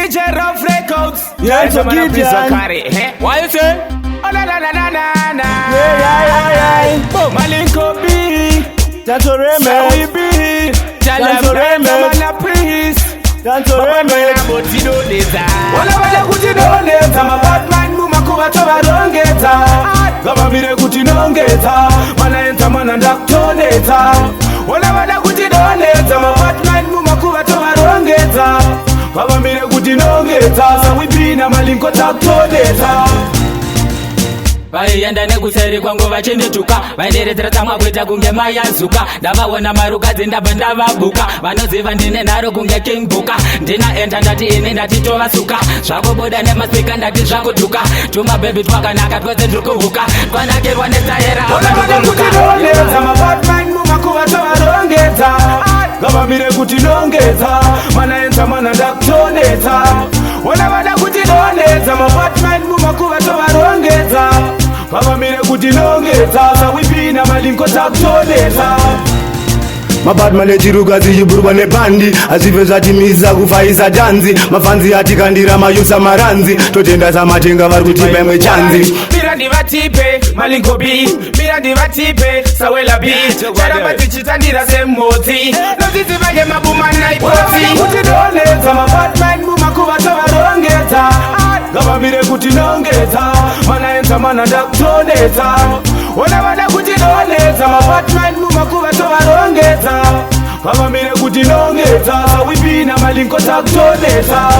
DJ Rough Records. Yeah, so Gideon. What you say? Oh na na na na na na. Yeah. Malinko B. Tantoreme. Sawi B. Tantoreme. Mana priest. Tantoreme. Wala kutinoleta Batman mumakuba tobarongeta Gabamire kutinongeta Mana enta mana ndaktoneta Wala kutinoleta Batman mumakuba tobarongeta Gabamire kutinongeta Sawipina malinko taktoneta Vaiyenda nekuseri kwangu vachinituka vainderedera tamwa kuita kunge mayazuka ndavaona marukadzi ndabva ndavabuka vanoziva ndine nharo kunge king buka ndinaenda ndati ini ndatitovasuka zvakubuda nemaspika ndati zvakutuka tumabhebhi twakanaka twese tiri kuhuka twanakirwa netaera kutinongeta mabatman mumakuva tovarongeta gavamire kutinongeta manaenza mana ndakutoneta wona vada kutinongeta mabatman mumakuva tovarongeta gavamire kutinongeta sawipina malinko takutoneta Mabadman echirukazi chiburwa nepandi azvive zvatimiza kufaisa tanzi mafanzi atikandira mayusa maranzi totenda samatenga vari kutipa imwe chanzi mira ndivatipe malinko B mira ndivatipe sawela B charamba tichitandira semhodzi nozizivange mabumana ipotsi kutinongeta mabatman mumakuva tovarongeta gavamire kutinongeta manaenza mana ndakutoneta wona vada kutinongeta mabatman mumakuva tovarongeta gavamire kutinongeta sawipina malinko takutoneta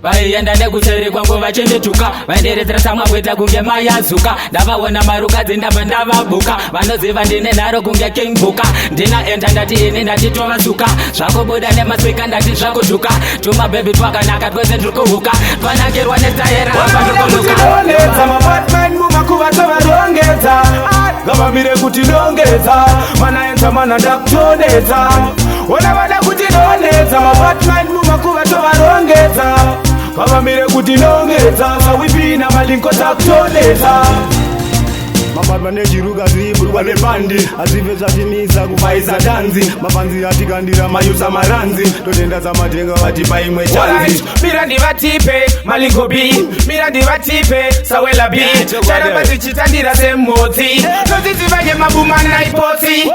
vaienda nekuseri kwangu vachinituka vainderedzera samwa kuita kunge mayazuka ndavaona marukadzi ndabva ndavabuka vanoziva ndine nharo kunge king buka ndinaenda ndati ini ndatitovasuka zvakubuda nemaspika ndati zvakutuka tumabhebhi twakanaka twese tiri kuhuka twanakirwa netaera kutinongeta mabatman mumakuva tovarongeta gavamire kutinongeta manaenza mana ndakutoneta wona vada kutinongeta mabatman mumakuva tovarongeta gavamire kutinongeta sawipina malinko takutoneta Mabadman echirukazi chiburwa nepandi azvive zvatimiza kufaisa tanzi mafanzi atikandira mayusa maranzi totenda samatenga vatipa imwe chanzi mira ndivatipe malinko B mira ndivatipe sawela B charamba tichitandira semhodzi nozizivange mabumana ipotsi